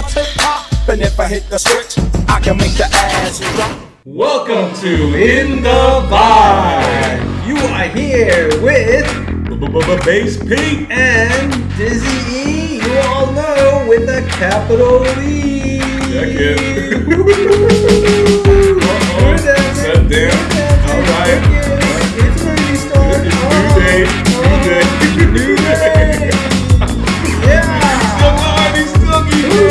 my tip top. And if I hit the switch, I can make the ass drop. Welcome to In the Vibe. You are here with Bass Pink and DIZZ-E. You all know with a capital E. Check it. Set down. All right. It's ready to start. It's new day. New day. Yeah. He's still going.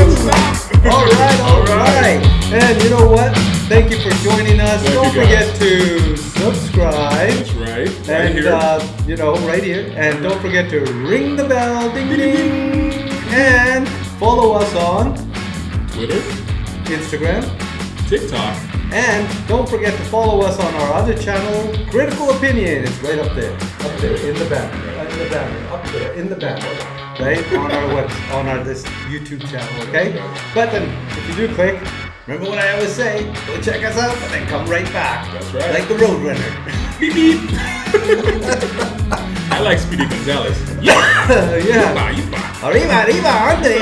All right. And you know what? Thank you for joining us. Don't forget to subscribe. That's right. And right here. And don't forget to ring the bell, ding ding, and follow us on Twitter, Instagram, TikTok, and don't forget to follow us on our other channel, Critical Opinion. It's right up there, in the banner, up there, in the banner, right on our this YouTube channel. Okay, but then if you do click. Remember what I always say, go check us out and then come right back. That's right. Like the Roadrunner. Beep beep. I like Speedy Gonzalez. Yeah. Arriba, Andre.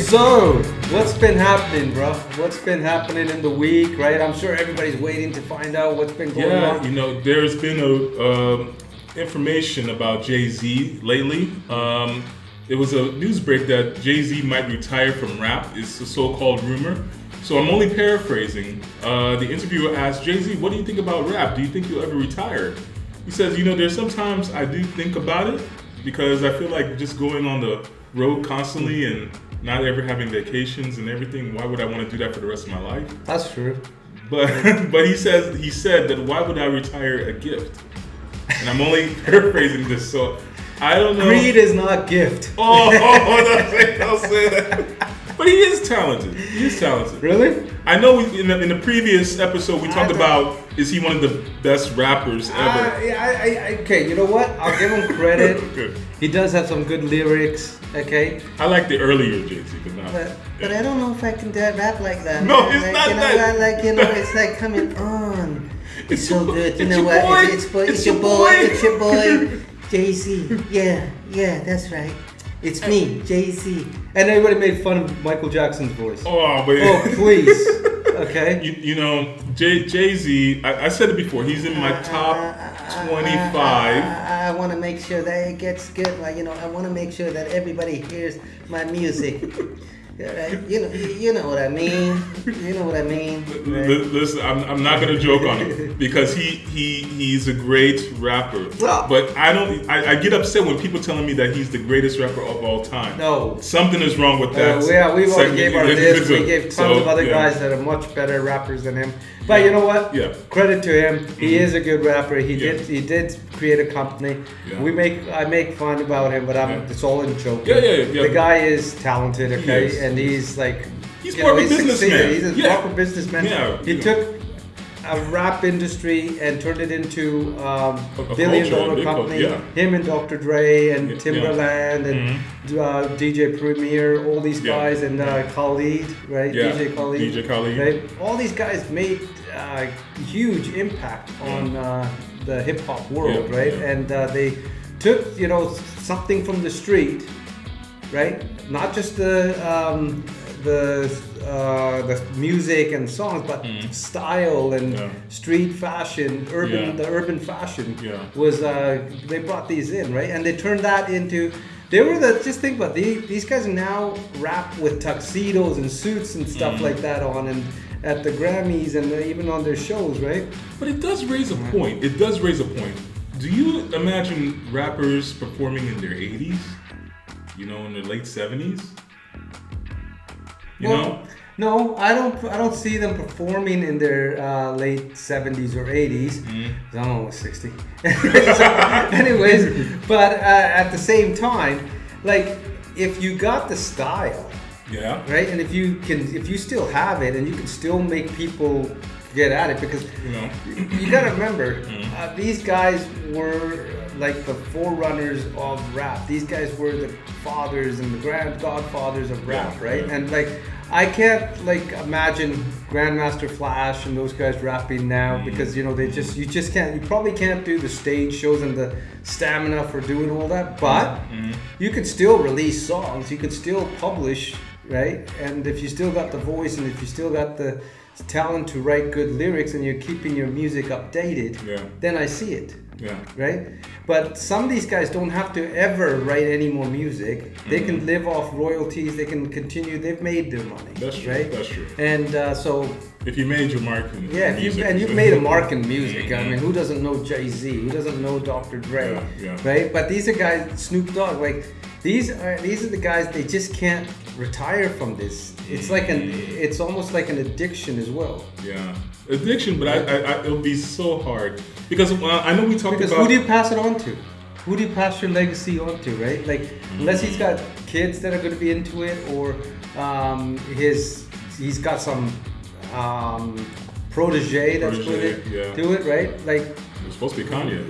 So, what's been happening, bro? What's been happening in the week, right? I'm sure everybody's waiting to find out what's been going on. Yeah, there's been information about Jay-Z lately. It was a news break that Jay-Z might retire from rap. It's a so-called rumor. So I'm only paraphrasing. The interviewer asked Jay-Z, what do you think about rap? Do you think you'll ever retire? He says, there's sometimes I do think about it because I feel like just going on the road constantly and not ever having vacations and everything, why would I want to do that for the rest of my life? That's true. But he said that why would I retire a gift? And I'm only paraphrasing this, so I don't know. Greed is not gift. I'll say that. But he is talented. Really? I know in the previous episode we talked about is he one of the best rappers ever? Okay, you know what? I'll give him credit. Good. He does have some good lyrics. Okay. I like the earlier Jay-Z, but now. But I don't know if I can rap like that. No, it's like, not that. It's like coming on. It's so good. You it's know your what? boy. It's your boy. It's your boy. Jay-Z. Yeah, that's right. It's me, Jay-Z. And everybody made fun of Michael Jackson's voice. Oh, but please. Okay. Jay-Z, I said it before, he's in my top 25. I want to make sure that it gets good. I want to make sure that everybody hears my music. Right? You know what I mean. Right? Listen, I'm not gonna joke on him because he's a great rapper. But I get upset when people telling me that he's the greatest rapper of all time. No, something is wrong with that. We've already gave our list. We gave tons of other guys that are much better rappers than him. But you know what? Yeah. Credit to him. He is a good rapper. He did create a company. Yeah. I make fun about him, but it's all in joking. Yeah. The guy is talented, okay, and he's like he's more of a businessman. He's a proper businessman. Yeah. He took a rap industry and turned it into a billion-dollar company. Yeah. Him and Dr. Dre and Timberland and DJ Premier, all these guys, and Khalid, right? Yeah. DJ Khalid. Right? All these guys made huge impact on the hip hop world, right? Yeah. And they took something from the street, right? Not just the music and songs, but style and street fashion, the urban fashion was they brought these in, right? And they turned that into just think about these guys now rap with tuxedos and suits and stuff like that on and at the Grammys and even on their shows, right? But it does raise a point. Do you imagine rappers performing in their 80s? In their late 70s? No, I don't see them performing in their late 70s or 80s. I'm almost 60. Anyways, but at the same time, like if you got the style, right, and if you still have it, and you can still make people get at it, because you gotta remember, these guys were like the forerunners of rap. These guys were the fathers and the godfathers of rap, right? And like I can't like imagine Grandmaster Flash and those guys rapping now because you just can't. You probably can't do the stage shows and the stamina for doing all that. But you could still release songs. You could still publish, right? And if you still got the voice and if you still got the talent to write good lyrics and you're keeping your music updated, then I see it. Yeah. Right? But some of these guys don't have to ever write any more music. They can live off royalties. They can continue. They've made their money. That's true. Right? That's true. And so... If you made your mark in music. You've made a mark in music. I mean, who doesn't know Jay-Z? Who doesn't know Dr. Dre? Right? But these are guys, Snoop Dogg, like, these are the guys, they just can't retire from this. It's like it's almost like an addiction as well. Yeah. Addiction, but I it'll be so hard. Because I know we talked about... who do you pass it on to? Who do you pass your legacy on to, right? Like, unless he's got kids that are going to be into it, or he's got some protege that's going to do it, right? Like... It's supposed to be Kanye.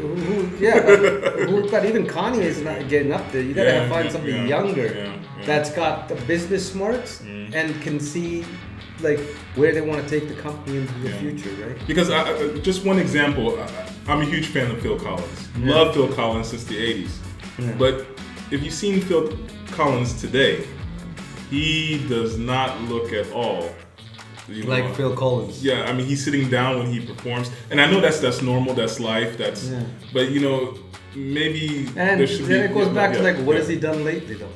But even Kanye is not getting up there. You gotta find somebody younger that's got the business smarts and can see like where they want to take the company into the future, right? Because just one example, I'm a huge fan of Phil Collins. Love Phil Collins since the 80s. But if you've seen Phil Collins today, he does not look at all like Phil Collins. Yeah, I mean, he's sitting down when he performs, and I know that's normal, that's life, but maybe and there should then be, it goes back to like, what has he done lately though?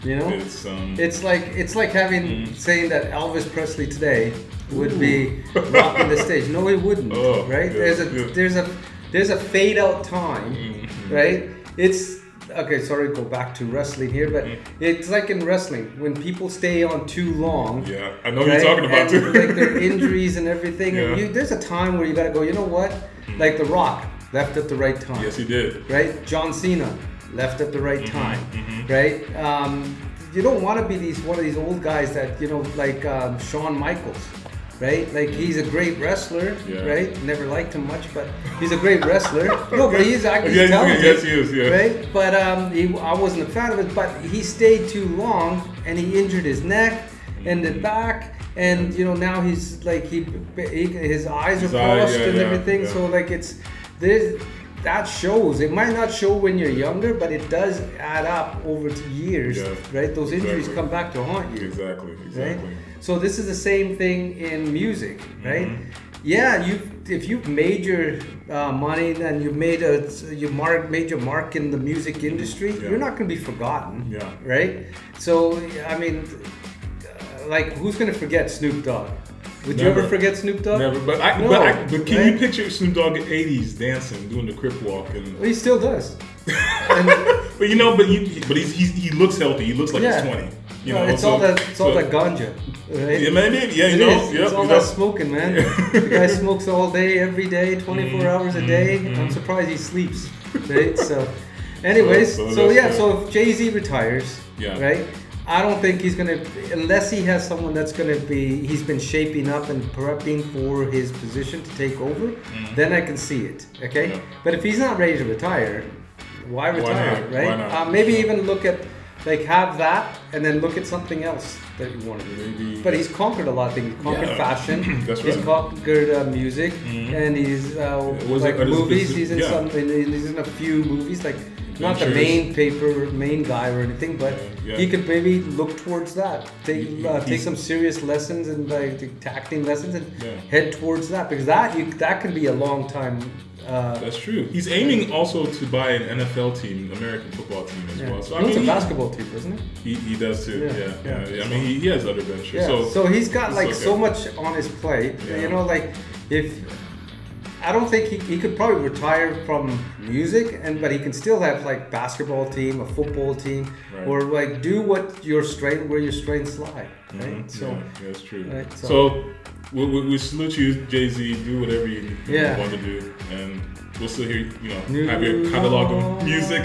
You know, it's like having saying that Elvis Presley today would be rocking the stage. No, he wouldn't. Right? There's a fade out time, right? It's okay. Sorry, go back to wrestling here, but it's like in wrestling when people stay on too long. Yeah, I know what you're talking about too. Like their injuries and everything. And there's a time where you gotta go. You know what? Like The Rock left at the right time. Yes, he did. Right? John Cena left at the right time. Right? You don't want to be one of these old guys that like Shawn Michaels. Right? Like he's a great wrestler, right? Never liked him much, but he's a great wrestler. No, but he's talented. Yes, he is, right? But I wasn't a fan of it, but he stayed too long and he injured his neck and the back, and now he's like his eyes are crossed and everything. Yeah. So like that shows. It might not show when you're younger, but it does add up over years, right? Those injuries come back to haunt you. Exactly. Right? So this is the same thing in music, right? Yeah, if you've made your money and you've made your mark in the music industry, you're not going to be forgotten, right? So I mean, like who's going to forget Snoop Dogg? Would you ever forget Snoop Dogg? Never. But can you picture Snoop Dogg in the 80s dancing, doing the crip walk, and he still does. But he looks healthy. He looks like he's 20. It's all that ganja. Right? Yeah, maybe. Yeah, it's all that smoking, man. The guy smokes all day, every day, 24 hours a day. I'm surprised he sleeps. Right? So, anyways, so if Jay-Z retires, right? I don't think he's gonna, unless he has someone that's gonna be. He's been shaping up and prepping for his position to take over. Then I can see it. Okay, but if he's not ready to retire, why retire? Right? Why not? Maybe even look at. Like have that, and then look at something else that you want to do. Maybe. But he's conquered a lot of things. He's conquered fashion. That's he's right. conquered music, and he's like movies. He's in something. He's in a few movies. Like not the main guy or anything, but he could maybe look towards that. Take some serious lessons and like acting lessons and head towards that, because that can be a long time. That's true. He's aiming also to buy an NFL team, American football team as well. So it's a basketball team, isn't it? He does too. Yeah. I mean, he has other ventures. Yeah. So he's got like so much on his plate. Like if I don't think he could probably retire from music, but he can still have like basketball team, a football team, or like do where your strengths lie. Right. So that's true. Right? So we salute you, Jay-Z. Do whatever you want to do, and we'll still hear have your catalog of music.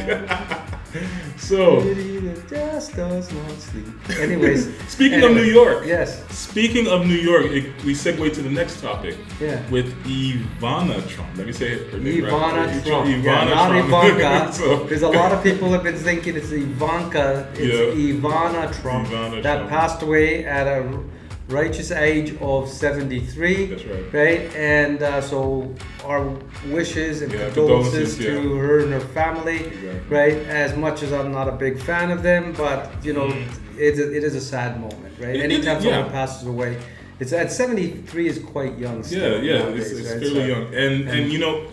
So, City that just does not sleep. Anyways. speaking of New York. Yes. Speaking of New York, we segue to the next topic. Yeah. With Ivana Trump. Let me say it. Her name Ivana right. Trump. Ivana Yeah, not Trump. Ivanka. So- Because a lot of people have been thinking it's Ivanka. It's Ivana Trump Ivana that Trump. passed away at a righteous age of 73. That's right. Right? And so our wishes and condolences condolences, to her and her family. Exactly. Right? As much as I'm not a big fan of them, but you know, it is a sad moment, right? Anytime someone passes away. It's at 73 is quite young still. Nowadays, it's right? fairly So- young, and you know,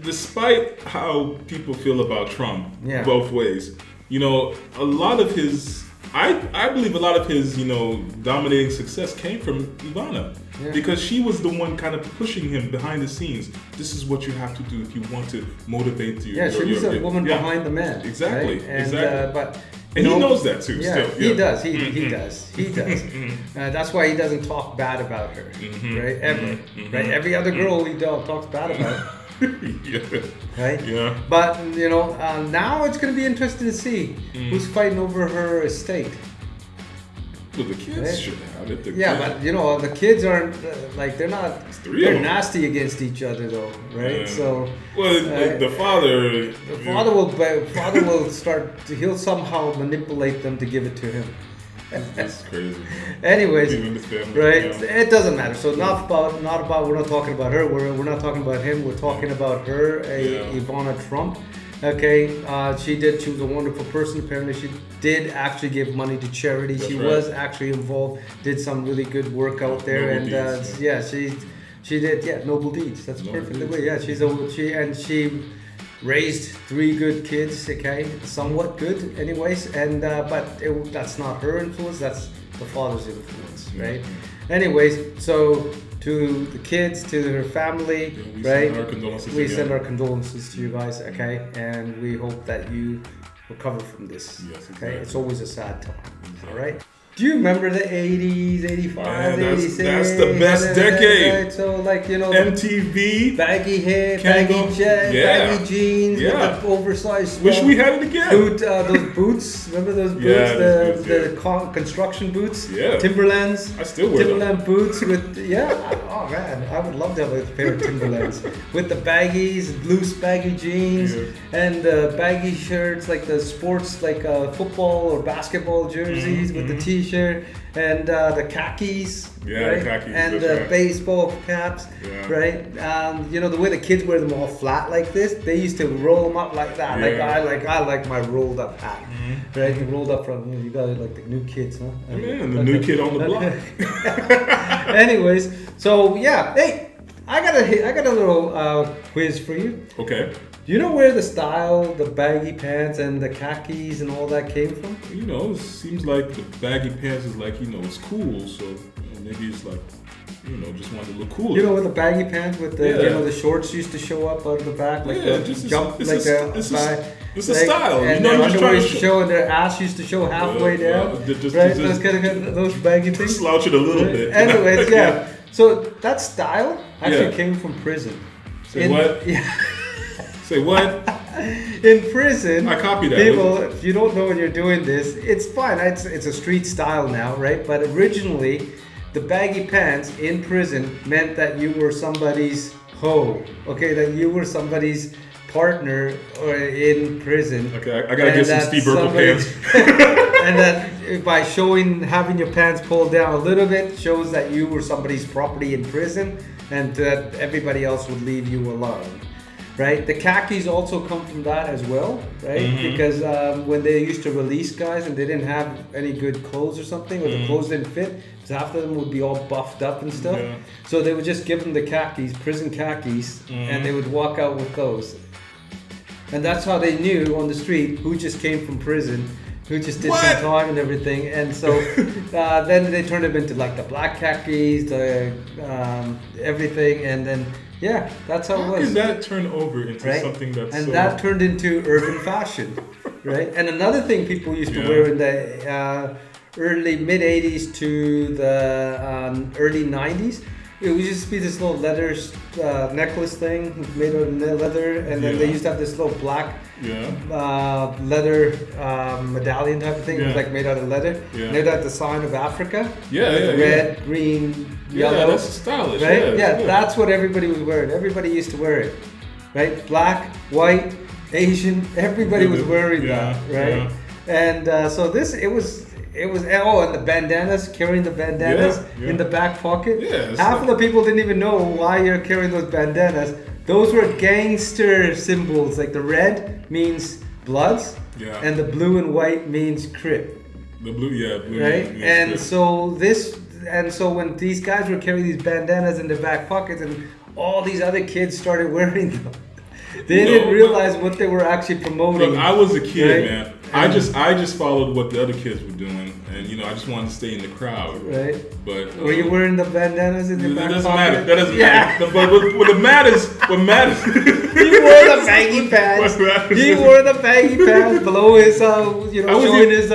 despite how people feel about Trump, both ways, you know, a lot of his, I believe a lot of his, you know, dominating success came from Ivana, because she was the one kind of pushing him behind the scenes. This is what you have to do if you want to motivate you. Yeah, she was the woman behind the man. Exactly, right? And, exactly. But And he knows that too. Yeah, still. he does. He does. That's why he doesn't talk bad about her, right? Ever, right? Every other girl he talks bad about, right? Yeah. But you know, now it's going to be interesting to see who's fighting over her estate. Well, the kids should have it. But you know, the kids aren't like they're not. three of They're them. nasty against each other, though, right? Yeah. So. Well, the father. The father will start. He'll somehow manipulate them to give it to him. That's crazy. Anyways, Even his family, right? yeah. It doesn't matter. So not about. We're not talking about her. We're not talking about him. We're talking about her, Ivana Trump. Okay, she was a wonderful person. Apparently, she did actually give money to charity. That's she right. was actually involved. Did some really good work out there, Noble and deeds, she did noble deeds. That's Noble perfectly deeds. way. She raised 3 good kids. Okay, somewhat good, anyways. And that's not her influence. That's the father's influence, right? Anyways, so to the kids, to her family, right? Send our condolences We again. send our condolences to you guys, okay? And we hope that you recover from this. Yes, Okay, exactly. it's always a sad time. All right. Do you remember the 80s, 85, Yeah, 86? that's the best decade. Right? So like, you know, MTV. baggy hair, Kendall. baggy jeans, Yeah. with the oversized Wish stuff. we had it again. Those boots. Remember those boots? Yeah, those boots, the construction boots. Yeah. Timberlands. I still wear them. Timberland boots with oh man, I would love to have a pair of Timberlands with the baggies, loose baggy jeans, and the baggy shirts like the sports football or basketball jerseys with the t-shirt and the khakis. Yeah, right? the khakis, and that's the right. baseball caps, Yeah. right? You know the way the kids wear them all flat like this. They used to roll them up like that. Yeah. I like my rolled up hat, right? You rolled up from you guys like the new kids, huh? Man, the new kid on the block. Anyways, so yeah, hey, I got a little quiz for you. Okay. Do you know where the style, the baggy pants and the khakis and all that came from? You know, it seems like the baggy pants is like, you know, it's cool. So maybe it's like, you know, just wanted to look cool. You know, with the baggy pants with the Yeah. the shorts used to show up out of the back, like Yeah, the just- jump, it's like a- the it's a- back, it's a style, you and know, their you're just underwear trying to used to show, and their ass used to show halfway down, just- right? just- Those kind of those baggy things. Slouch it a little bit. Anyways, yeah. So that style actually Yeah. came from prison. Say what? Yeah. Say what? In prison, I copy that. people, if you don't know when you're doing this, it's fine. It's a street style now, right? But originally, the baggy pants in prison meant that you were somebody's hoe. Okay, that you were somebody's partner or in prison. Okay, I gotta And get some that Steve Urkel somebody- pants. And that by having your pants pulled down a little bit shows that you were somebody's property in prison, and that everybody else would leave you alone. Right, the khakis also come from that as well, right? Because when they used to release guys and they didn't have any good clothes or something, or the clothes didn't fit, because half of them would be all buffed up and stuff. Yeah. So they would just give them the khakis, prison khakis, and they would walk out with those. And that's how they knew on the street who just came from prison, who just did some time and everything. And so then they turned them into like the black khakis, the everything, and then. Yeah, that's how it How was. can that turn over into Right? something that's and so... that turned into urban fashion, right? And another thing people used to Yeah. wear in the early mid 80s to the early 90s it would just be this little leather necklace thing made out of leather, and then they used to have this little black leather medallion type of thing. It was like made out of leather. Yeah. And it had the sign of Africa. Red, green, yellow. Yeah, that's stylish. Right? Yeah, that's what everybody was wearing. Everybody used to wear it. Right? Black, white, Asian, everybody was wearing that. Right? And so it was and the bandanas, carrying the bandanas in the back pocket. Half of the people didn't even know why you're carrying those bandanas. Those were gangster symbols. Like the red means Bloods, and the blue and white means Crip. The blue, blue, right? And so when these guys were carrying these bandanas in their back pockets, and all these other kids started wearing them, they didn't realize what they were actually promoting. Look, I was a kid, man. I just followed what the other kids were doing, and I just wanted to stay in the crowd. Right. But were you wearing the bandanas in the back pocket? That doesn't matter. But what matters. He wore the baggy pants. He wore the baggy pants below his, showing his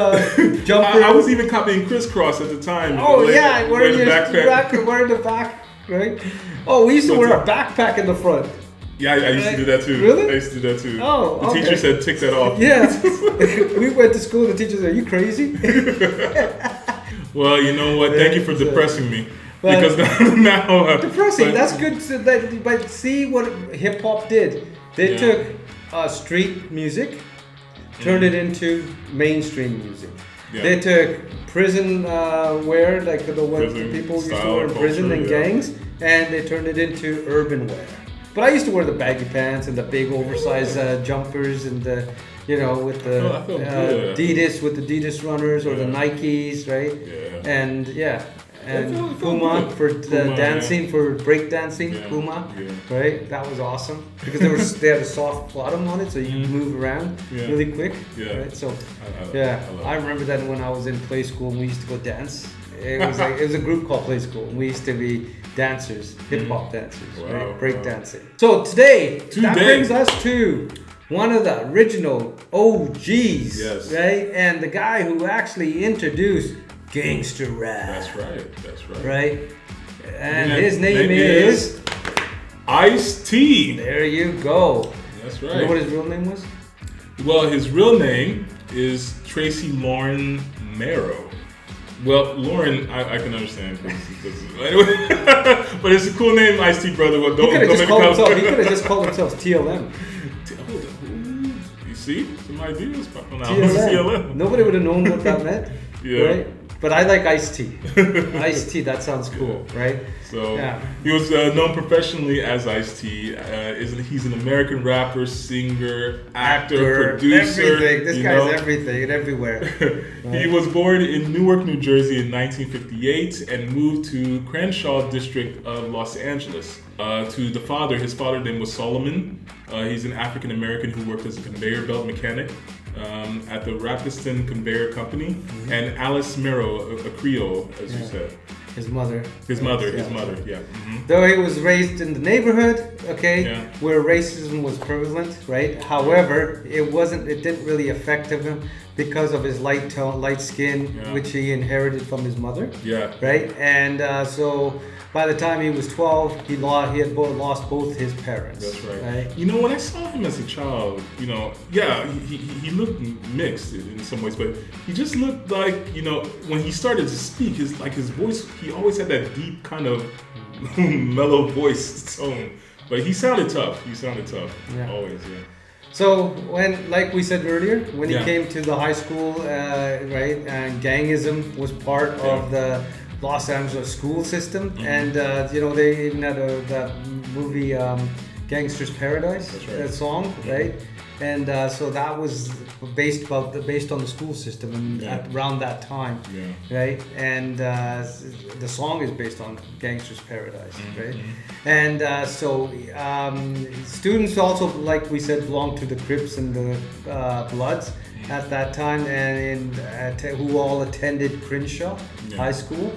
jumper. I was even copying crisscross at the time. Wearing the back, right? Oh, we used to wear a backpack in the front. Yeah, I used to do that too. Really? I used to do that too. Oh, the teacher said, "Tick that off." Yeah. We went to school. The teacher said, "Are you crazy?" Well, you know what? Thank you for depressing me. Because now depressing. That's good. But see what hip hop did. They took street music, turned it into mainstream music. Yeah. They took prison wear, like the people used to wear in prison and gangs, and they turned it into urban wear. But I used to wear the baggy pants and the big oversized jumpers and the, with the Adidas, with the Adidas runners or the Nikes, right? Yeah. And Puma for the dancing, for break dancing, Puma, right? That was awesome because they had a soft bottom on it, so you could move around really quick, right? So, I remember that when I was in play school and we used to go dance. It was a group called Play School, and we used to be dancers, hip hop dancers, right? Break dancing. So today, that brings us to one of the original OGs, right? And the guy who actually introduced gangster rap. That's right. Right? And his name is Ice-T. There you go. That's right. You know what his real name was? Well, his real name is Tracy Lauren Marrow. Well, Lauren, I can understand because anyway, but it's a cool name, Ice-T, brother. Well, he could have just called himself TLM. You see, some ideas popping out. TLM. Nobody would have known what that meant, right? But I like Ice-T. Ice-T, that sounds cool, right? So he was known professionally as Ice-T. He's an American rapper, singer, actor, producer. Everything. This guy's everything and everywhere. He was born in Newark, New Jersey in 1958 and moved to Crenshaw district of Los Angeles. To the father, his father's name was Solomon. He's an African American who worked as a conveyor belt mechanic at the Rapiston Conveyor Company, and Alice Marrow, a Creole, as you said. His mother. His mother, yeah. Mm-hmm. Though he was raised in the neighborhood, where racism was prevalent, right? However, it didn't really affect him because of his light skin, which he inherited from his mother. Yeah. Right? And so by the time he was 12, he had lost both his parents. That's right. You know, when I saw him as a child, he looked mixed in some ways, but he just looked like, when he started to speak, his voice, he always had that deep kind of mellow voice tone. But he sounded tough. Always, So when, like we said earlier, when he came to the high school, right, and gangism was part of the Los Angeles school system, and they even had that movie Gangster's Paradise, that song, right? And so that was based on the school system and around that time, right? And the song is based on Gangster's Paradise, right? And so students also, like we said, belonged to the Crips and the Bloods at that time, and who all attended Crenshaw High School,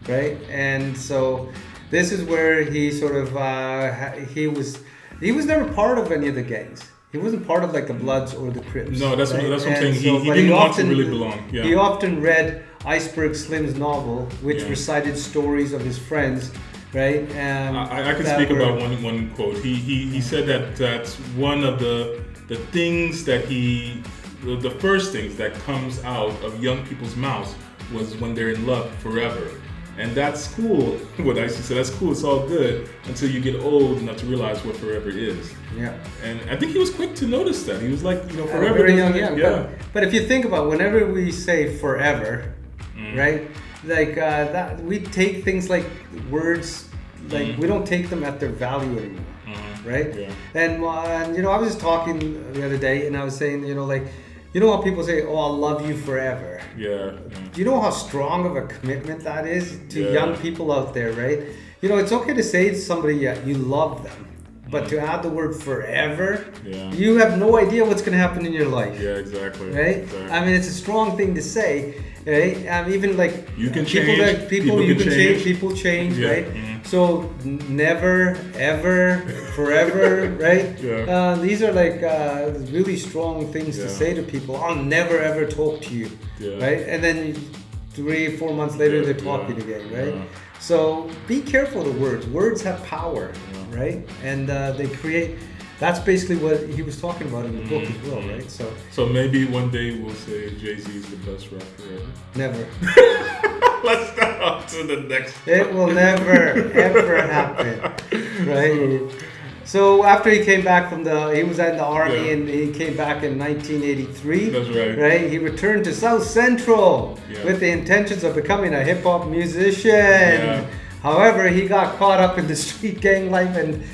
right? And so this is where he sort of he was never part of any of the gangs. He wasn't part of like the Bloods or the Crips. No, that's what I'm saying. He didn't want to really belong. Yeah. He often read Iceberg Slim's novel, which recited stories of his friends right? I can speak about one quote. He said that that's one of the things that the first things that comes out of young people's mouths was when they're in love forever. And that's cool. What I said, that's cool. It's all good until you get old enough to realize what forever is. Yeah. And I think he was quick to notice that. He was like, forever. Very young, yeah. But if you think about whenever we say forever, right? Like that, we take things like words, like we don't take them at their value anymore, right? Yeah. And I was just talking the other day, and I was saying, like. You know how people say, "Oh, I'll love you forever." Yeah. Do you know how strong of a commitment that is to young people out there, right? It's okay to say to somebody, "Yeah, you love them," but to add the word "forever," you have no idea what's going to happen in your life. Yeah, exactly. Right? Exactly. I mean, it's a strong thing to say, right? Even like you can people change. People you can change. People change, right? So never, ever, forever, right? Yeah. These are like really strong things to say to people. I'll never ever talk to you, right? And then 3-4 months later they're talking again, right? Yeah. So be careful of the words. Words have power, right? And they create. That's basically what he was talking about in the book as well, right? So maybe one day we'll say Jay-Z is the best rapper ever. Never. Let's go on to the next. It will never, ever happen, right? So after he came back he was in the army and he came back in 1983. That's right. Right? He returned to South Central with the intentions of becoming a hip hop musician. Yeah. However, he got caught up in the street gang life and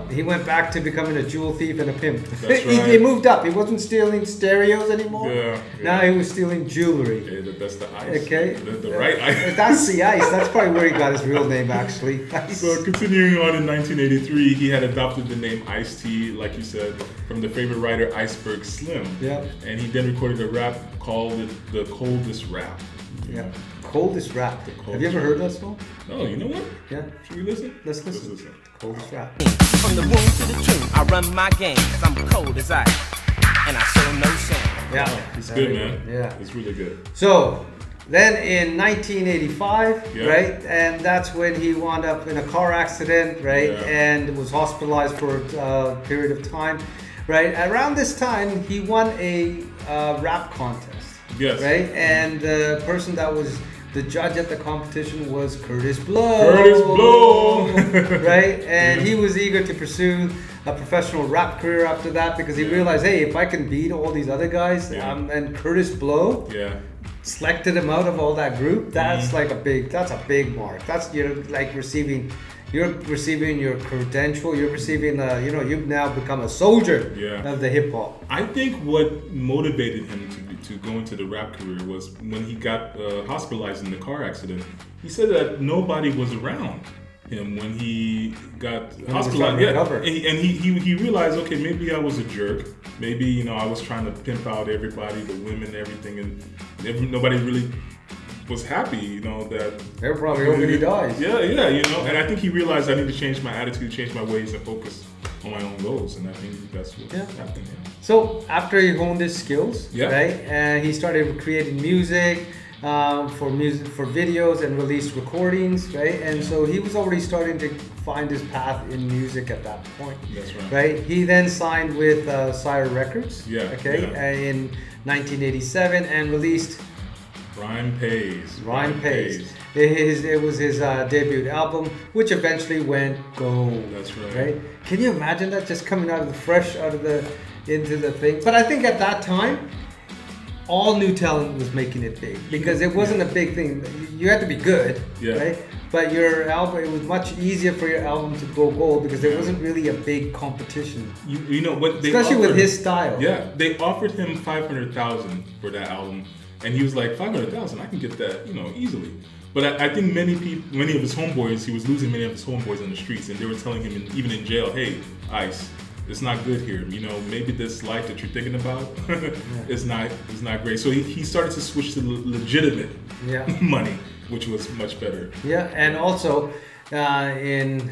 he went back to becoming a jewel thief and a pimp. That's right. He moved up. He wasn't stealing stereos anymore. Yeah. Now he was stealing jewelry. Okay, that's the ice. Okay. The right ice. That's the ice. That's probably where he got his real name, actually. Ice. So continuing on in 1983, he had adopted the name Ice-T, like you said, from the favorite writer Iceberg Slim. Yeah. And he then recorded a rap called The Coldest Rap. Yeah. Coldest Rap. Have you ever heard that song? Oh, you know what? Yeah. Should we listen? Let's listen. Coldest Rap. From the womb to the tomb, I run my game, 'cause I'm cold as ice, and I show no shame. Yeah. It's good, man. Yeah. It's really good. So, then in 1985, right, and that's when he wound up in a car accident, right, and was hospitalized for a period of time, right. Around this time, he won a rap contest, right, and the person that was the judge at the competition was Curtis Blow. Curtis Blow! Right? And he was eager to pursue a professional rap career after that because he realized, hey, if I can beat all these other guys, and Curtis Blow selected him out of all that group, that's like a big mark. That's you're receiving your credential, you're receiving you've now become a soldier of the hip hop. I think what motivated him to go into the rap career was when he got hospitalized in the car accident. He said that nobody was around him when he got hospitalized. And he realized, okay, maybe I was a jerk. Maybe I was trying to pimp out everybody, the women, everything, and nobody really was happy, that they're probably hoping he dies. And I think he realized I need to change my attitude, change my ways, and focus on my own goals, and I think that's what happened. So after he honed his skills, right, and he started creating music for videos and released recordings, right, and so he was already starting to find his path in music at that point. That's right. Right. He then signed with Sire Records. In 1987 and released. Rhyme Pays. It was his debut album, which eventually went gold. That's right. Right? Can you imagine that just coming into the thing? But I think at that time, all new talent was making it big because it wasn't a big thing. You had to be good, right? But your album, it was much easier for your album to go gold because there wasn't really a big competition. You know what? Especially with his style. Yeah, they offered him $500,000 for that album. And he was like, $500,000, I can get that, easily. But I think many of his homeboys, he was losing many of his homeboys on the streets, and they were telling him, even in jail, hey, Ice, it's not good here. Maybe this life that you're thinking about is not great. So he started to switch to legitimate money, which was much better. Yeah, and also between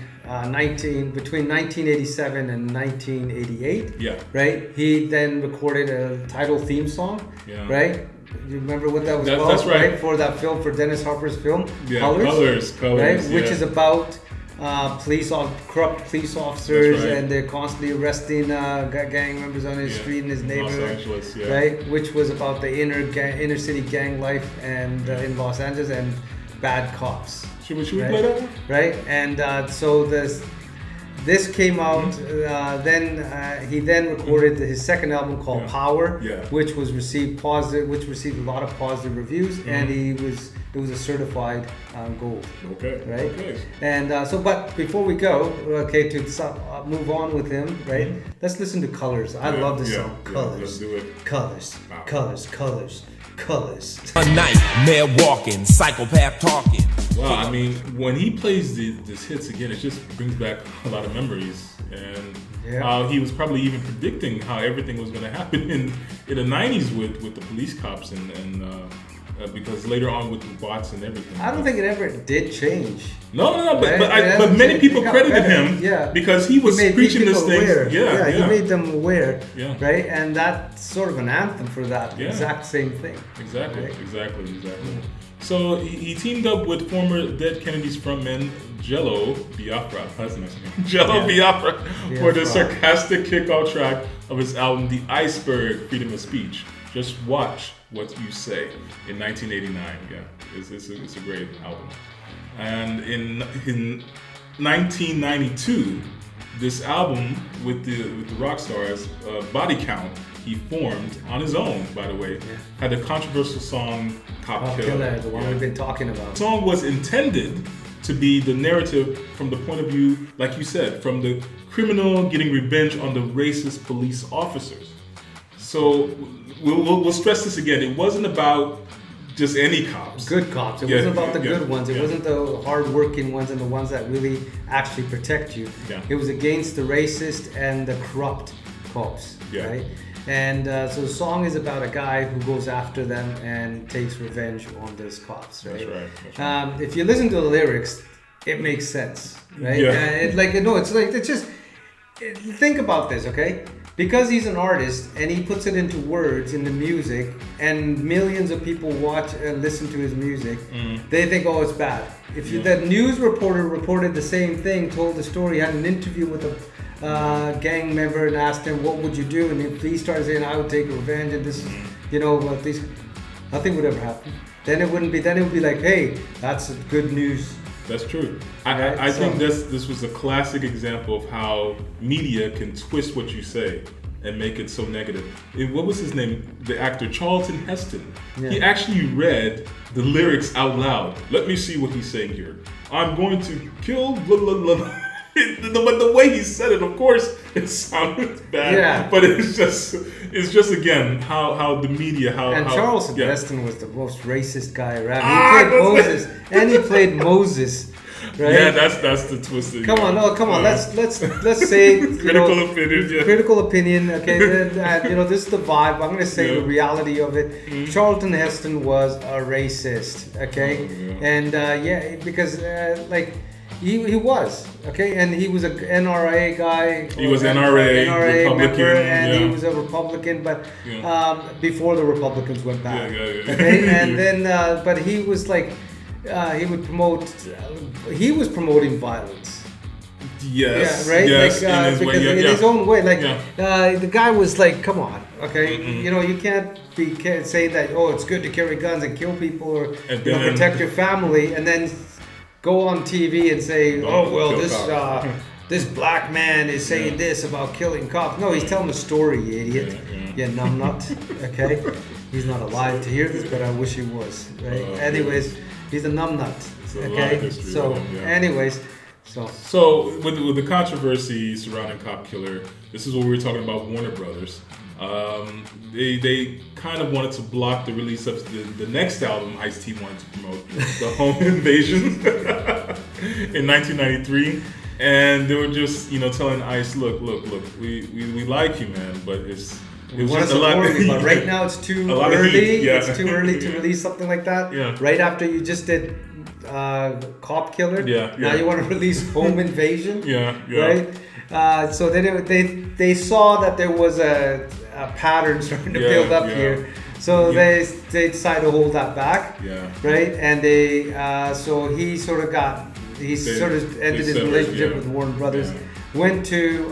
1987 and 1988, right? He then recorded a title theme song, right? You remember what that was called? That's right. For that film, for Dennis Hopper's film, Colors. Right? Which is about corrupt police officers, That's right. and they're constantly arresting gang members on his street in his in neighborhood, Los Angeles, yeah. right? Which was about the inner city gang life and in Los Angeles and bad cops. Should we right? play that one? Right, and so this came out. He then recorded his second album called Power, which received a lot of positive reviews, and it was a certified gold. Okay. Right. Okay. And but before we go, to move on with him, right? Let's listen to Colors. I love this song. Colors. Let's do it. Colors. Wow. Colors. A nightmare walking, psychopath talking. Wow, I mean, when he plays these hits again, it just brings back a lot of memories, and how he was probably even predicting how everything was going to happen in the 90s with the police cops and because later on with the bots and everything. I don't think it ever did change. No, Right? but many people credited better. him because he was preaching this thing. He made them aware, Yeah. right? And that's sort of an anthem for that exact same thing. Exactly, right? exactly. So he teamed up with former Dead Kennedys frontman Jello Biafra. That's a nice name. Jello Biafra for the sarcastic kickoff track of his album The Iceberg, Freedom of Speech. Just watch what you say in 1989. Yeah, it's a great album. And in 1992, this album with the rock stars, Body Count, he formed on his own, by the way, had a controversial song, Cop Killer. The one we've been talking about. The song was intended to be the narrative from the point of view, like you said, from the criminal getting revenge on the racist police officers. So we'll stress this again. It wasn't about just any cops. Good cops. It wasn't about the good ones. It wasn't the hard-working ones and the ones that really actually protect you. Yeah. It was against the racist and the corrupt cops, right? And so the song is about a guy who goes after them and takes revenge on those cops, right? That's right. If you listen to the lyrics, it makes sense, right? Think about this, okay? Because he's an artist and he puts it into words in the music, and millions of people watch and listen to his music, they think, oh, it's bad. If the news reporter reported the same thing, told the story, had an interview with a gang member and asked him, what would you do? And if he started saying, I would take revenge, and this is, nothing would ever happen. Then it would be like, hey, that's good news. That's true. I think this was a classic example of how media can twist what you say and make it so negative. What was his name? The actor Charlton Heston. Yeah. He actually read the lyrics out loud. Let me see what he's saying here. I'm going to kill blah, blah, blah. But the way he said it, of course, it sounded bad. Yeah. But it's just again how the media Charlton Heston was the most racist guy around. He played Moses. Right? Yeah, that's the twisted. Come on. Let's say critical opinion. Yeah. Critical opinion. Okay, this is the vibe. I'm going to say the reality of it. Charlton Heston was a racist. Okay, and because He was, okay, and he was a NRA guy. He was NRA Republican, member, and he was a Republican, but before the Republicans went back. Okay, and then, but he was he was promoting violence. Yes. Yeah, right. Yes, in his own way. The guy was like, "Come on, okay, you can't be saying that. Oh, it's good to carry guns and kill people or protect your family, and then." Go on TV and say, oh, well, this black man is saying this about killing cops. No, he's telling a story, you idiot. Yeah, numbnut. Okay? He's not alive to hear this, but I wish he was. Right? Anyways, he's a numbnut. Okay? So, anyways. So with the controversy surrounding Cop Killer, this is what we were talking about Warner Brothers. They kind of wanted to block the release of the next album Ice-T wanted to promote, The Home Invasion, in 1993. And they were just, telling Ice, look, we like you, man, but it was just a lot. But right now it's too early. It's too early to release something like that. Yeah. Right after you just did Cop Killer. Now you want to release Home Invasion. Right. So they saw that there was a pattern starting to build up here. So they decided to hold that back. Right. And so he sort of got he sort of ended his severed, relationship yeah. with Warner Brothers. Yeah. Went to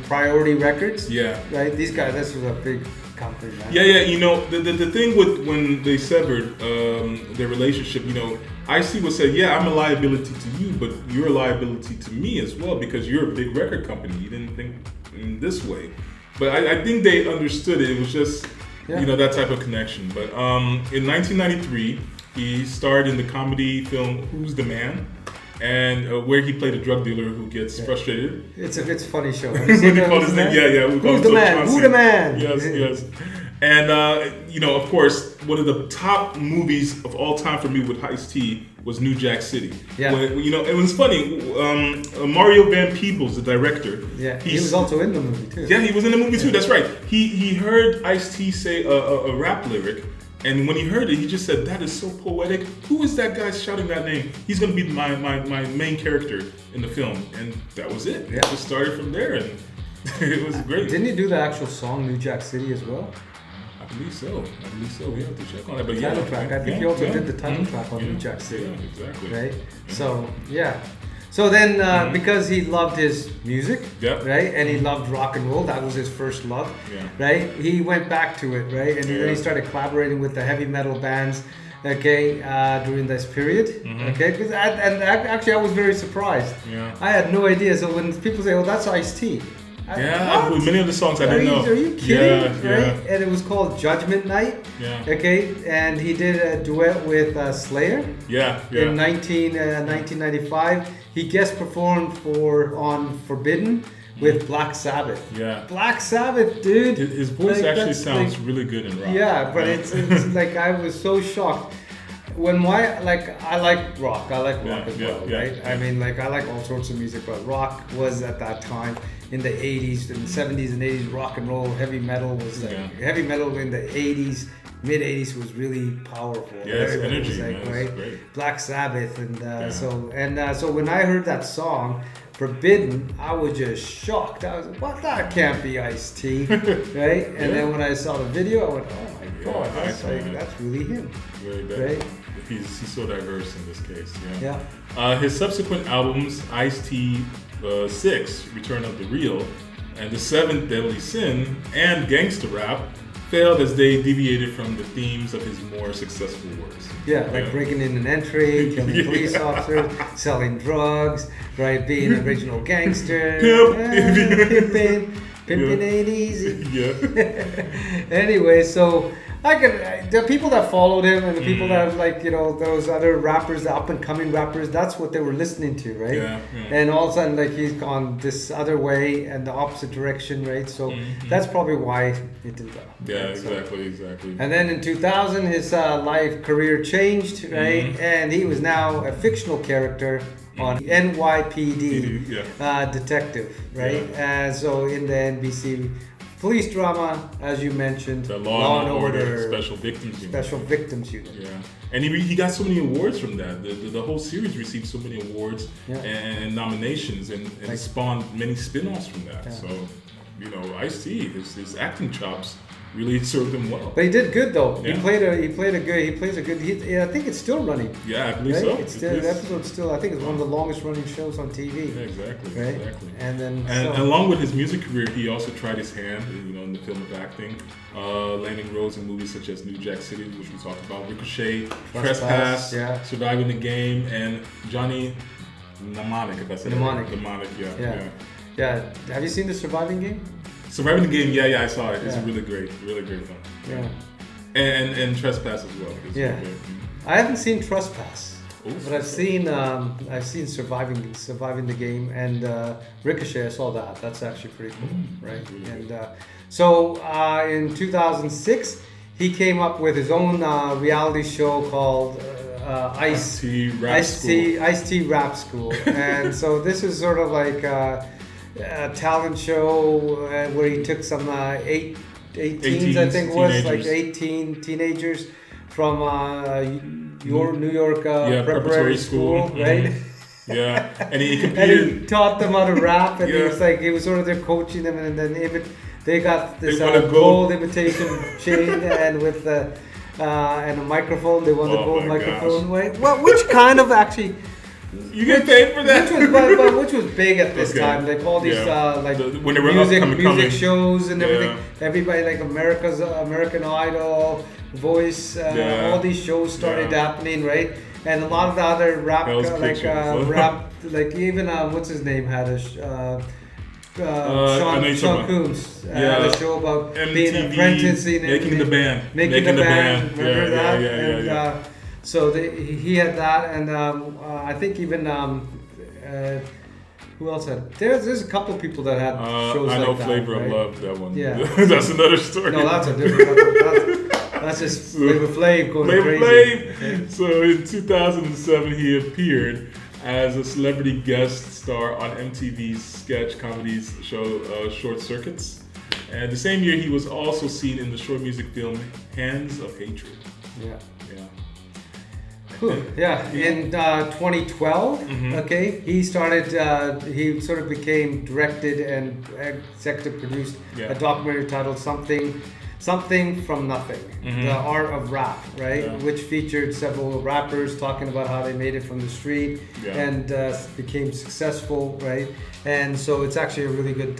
Priority Records. Yeah. Right. These guys. This was a big company. Man. Yeah, yeah. You know, the thing with when they severed their relationship, you know, Ice-T would say, "Yeah, I'm a liability to you, but you're a liability to me as well because you're a big record company. You didn't think in this way." But I think they understood it. It was just, you know, that type of connection. But in 1993, he starred in the comedy film Who's the Man? And where he played a drug dealer who gets frustrated. It's a funny show. What they call his name? Yeah, yeah. Who's the man? Who the man? Yes, yes. And you know, of course, one of the top movies of all time for me with Ice-T was New Jack City. Yeah. When, you know, it was funny. Mario Van Peebles, the director. Yeah. He was also in the movie too. Yeah, he was in the movie too. That's right. He heard Ice-T say a rap lyric. And when he heard it, he just said, "That is so poetic. Who is that guy shouting that name? He's going to be my main character in the film." And that was it. Yeah. It just started from there, and it was great. Didn't he do the actual song New Jack City as well? I believe so. We have to check on that. But Title yeah, track. I think yeah, he also yeah. did the title Mhm. track on Yeah. New Jack City. Yeah, exactly. Right? So, yeah. So then, because he loved his music, Yep. right, and he loved rock and roll, that was his first love, Yeah. right? He went back to it, right, and then he started collaborating with the heavy metal bands, okay, during this period, okay. Because actually, I was very surprised. Yeah. I had no idea. So when people say, "Oh, that's Ice-T," Yeah, what? many of the songs I didn't know. Are you kidding? Yeah, right? yeah. And it was called Judgment Night. Yeah. Okay, and he did a duet with Slayer. Yeah, yeah. In 1995, he guest performed on Forbidden with Black Sabbath. Yeah. Black Sabbath, dude. His voice Like, actually that's sounds like- really good in rock. Yeah, but it's like I was so shocked. When I like rock. I like rock as well, right? yeah. I mean, like I like all sorts of music, but rock was at that time in the 80s, in the 70s and 80s. Rock and roll, heavy metal was like heavy metal in the 80s, mid 80s was really powerful. Yeah, it's Everybody energy, was like, man. It's right? great. Black Sabbath, and so when I heard that song. Forbidden, I was just shocked. I was like, "What? That can't be Ice-T," right? And then when I saw the video, I went, "Oh my god, that's really him." Very bad. Right? He's so diverse in this case. Yeah. Yeah. His subsequent albums, Ice-T 6, Return of the Real, and The Seventh Deadly Sin, and Gangster Rap failed as they deviated from the themes of his more successful works. Yeah, like breaking in an entry, killing police officers, selling drugs, right? Being an original gangster, pimping ain't easy. Yeah. Anyway, so the people that followed him and the people that like, you know, those other rappers, the up and coming rappers, that's what they were listening to, right? Yeah. And all of a sudden, like he's gone this other way and the opposite direction, right? So that's probably why it did well. Yeah, right? So- exactly. and then in 2000, his life career changed, right? And he was now a fictional character on NYPD detective, right? And so in the NBC police drama, as you mentioned, The Law and Order Special Victims Unit. Yeah, and he got so many awards from that. The whole series received so many awards and nominations, and spawned many spin-offs from that. Yeah. So, you know, Ice-T, his acting chops really served him well. But he did good though. Yeah. He plays a good. I think it's still running. Yeah, I believe Right? so. It's still, the episode's still. I think it's one of the longest running shows on TV. Yeah, exactly. Right. Exactly. And then And along with his music career, he also tried his hand, you know, in the film of acting, landing roles in movies such as New Jack City, which we talked about, Ricochet, Trespass, yeah. Surviving the Game, and Johnny Mnemonic, if I said Mnemonic. it right. Mnemonic, Yeah. Yeah. Have you seen The Surviving Game? Surviving the Game, yeah, I saw it. It's Yeah. really great film. Yeah. And Trespass as well. It's Yeah. really good. I haven't seen Trespass, Oh, but I've seen Surviving the Game and Ricochet. I saw that. That's actually pretty cool, right? And so in 2006, he came up with his own reality show called Ice-T Rap Ice-T Rap School. And so this is sort of like a talent show where he took some 18s, I think it was, like teenagers. 18 teenagers from New York preparatory school, Mhm. right? Yeah, and he And competed. he taught them how to rap, and Yeah. he was sort of there coaching them, and then they got this They won a gold imitation chain and with and a microphone. They won the Oh gold my microphone. gosh. Wait, well, which kind of actually You get paid for that? Which was big at this time. Like all these when they were music shows and everything. Yeah. Everybody like American Idol, Voice, all these shows started happening, right? And a lot of the other rap, even what's his name had a. Sean Coombs had a show about MTV, being apprenticing, making the band. Remember that? Yeah. So he had that, and I think even who else had? There's a couple of people that had shows I know like that. Flavor of right? Love, that one. Yeah, that's another story. No, that's a different. That's just Flavor Flav going crazy. Flav. So in 2007, he appeared as a celebrity guest star on MTV's sketch comedies show Short Circuits. And the same year, he was also seen in the short music film Hands of Hatred. Yeah. Cool. Yeah. In 2012, he started. He sort of became directed and executive produced a documentary titled Something from Nothing, The Art of Rap, right? Yeah. Which featured several rappers talking about how they made it from the street and became successful, right? And so it's actually a really good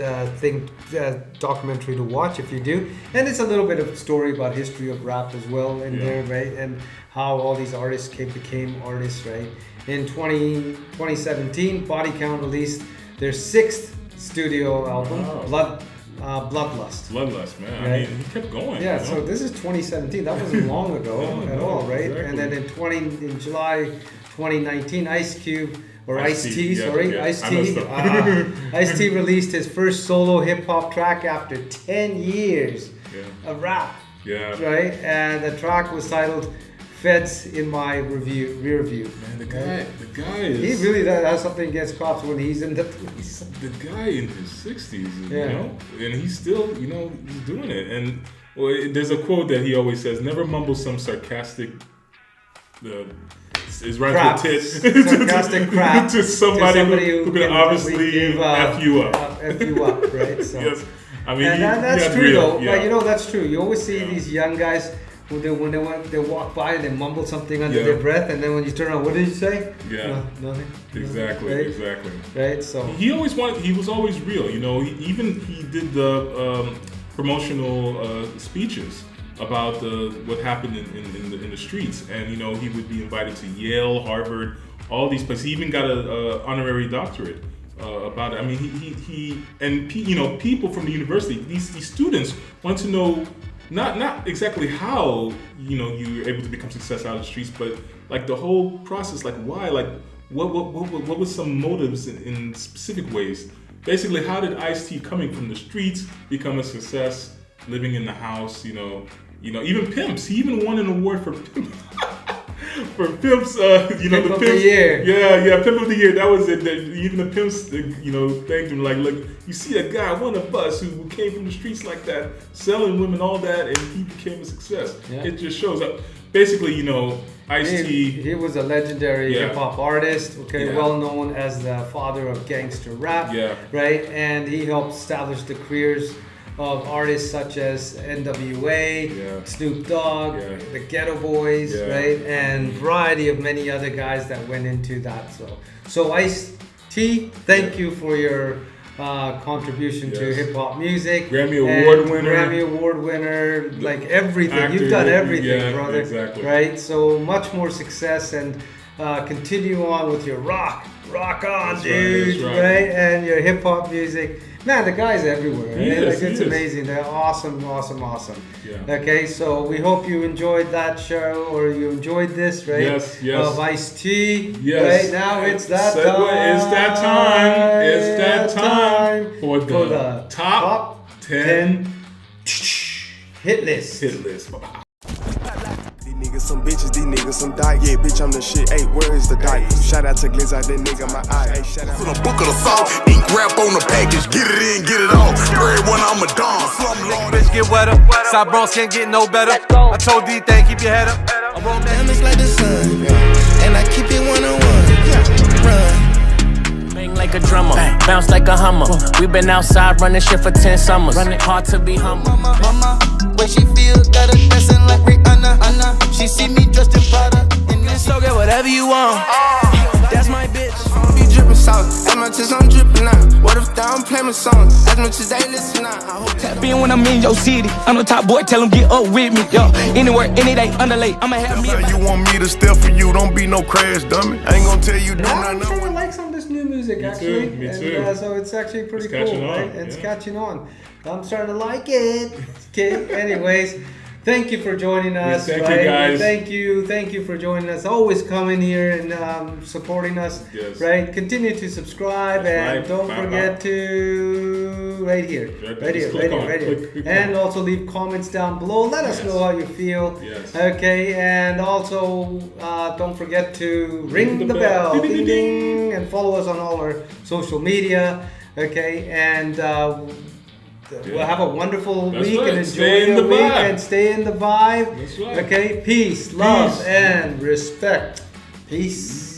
documentary to watch if you do. And it's a little bit of story about history of rap as well in there, right? And how all these artists became artists, right? In 2017, Body Count released their 6th studio album, Bloodlust. Bloodlust, man. Right? I mean, he kept going. Yeah, so this is 2017. That wasn't long ago at all, right? Exactly. And then in July 2019, Ice-T released his first solo hip hop track after 10 years of rap. Yeah. Right? And the track was titled Feds in My Rear View. Man, the guy is... He really has something against cops when he's in the police. The guy in his 60s, you know? And he's still, he's doing it. And there's a quote that he always says, never mumble some sarcastic... is right crap. to tit. Sarcastic crap. to somebody who can obviously F you up. F you up, right? So. Yes. I mean, and that's true, though. Yeah. Like, that's true. You always see these young guys when they walk by and they mumble something under their breath, and then when you turn around, what did you say? Yeah. Nothing. Exactly. Right? Exactly. Right. So he was always real. He did the promotional speeches about what happened in the streets, and he would be invited to Yale, Harvard, all these places. He even got a honorary doctorate about it. I mean, people from the university, these students want to know not exactly how you're able to become success out of the streets, but like the whole process, like why, like what was some motives in specific ways. Basically, how did Ice-T coming from the streets become a success, living in the house, even pimps. He even won an award for pimp. For pimps, Pimp the pimps. Of the year. Yeah, Pimp of the Year. That was it. Even the pimps, thanked him. Like, look, you see a guy, one of us, who came from the streets like that, selling women, all that, and he became a success. Yeah. It just shows up. Basically, Ice-T. He was a legendary hip hop artist. Well known as the father of gangster rap. Yeah. Right, and he helped establish the careers of artists such as NWA, Snoop Dogg, the Ghetto Boys, right, and variety of many other guys that went into that. So Ice-T, thank you for your contribution to hip hop music. Grammy Award winner, like everything. Actor, you've done everything, brother. Exactly. Right. So much more success and continue on with your rock on, dude. Right, and your hip hop music. Man, the guy's everywhere. Right? It's amazing. They're awesome. Yeah. Okay, so we hope you enjoyed that show, or you enjoyed this, right? Yes. Of Ice-T. Yes. Right now, it's that time. It's that time for the top 10 hit list. Niggas some bitches, these niggas some die. Yeah, bitch, I'm the shit. Hey, where is the die? Shout out to Glizz, that nigga, my eye. Hey, shout out to the book of the song. Ink wrap on the package. Get it in, get it off. Everyone, I'm a don. Bitch, get wetter. Side bros can't get no better. I told D-Thing, keep your head up. I roll diamonds like the sun. And I keep it one-on-one. Run. Bang like a drummer, bounce like a Hummer. We been outside running shit for 10 summers. Hard to be humble. Mama, where she feel, got her dancing like Rihanna. She see me dressed in Prada. So get whatever you want. That's my bitch. sauce. As much as I'm dripping out. What if they don't play my song? As much as they listen out. I hope Tap in when I'm in your city. I'm the top boy, tell them get up with me. Yo, anywhere, any day, underlay. I'ma have me. How you want me to step for you? Don't be no crash dummy. I ain't gonna tell you do I'm nothing. kind of like some of this new music actually. Me And, too. so it's actually pretty It's cool, catching on, right? It's yeah. catching on. I'm starting to like it. Okay. Anyways, thank you for joining us. thank you, right? guys. Thank you for joining us. Always coming here and supporting us. Yes. Right. Continue to subscribe and right. don't Bow, forget to right here, Just click on it. Click and on it. also leave comments down below. Let us know how you feel. Yes. Okay, and also don't forget to ring the bell, Ding, ding, ding, ding, ding, and follow us on all our social media. Okay, and we'll have a wonderful That's week right. and enjoy Stay in your the week vibe. and stay in the vibe. That's right. Okay, peace, love, Peace. and respect. Peace.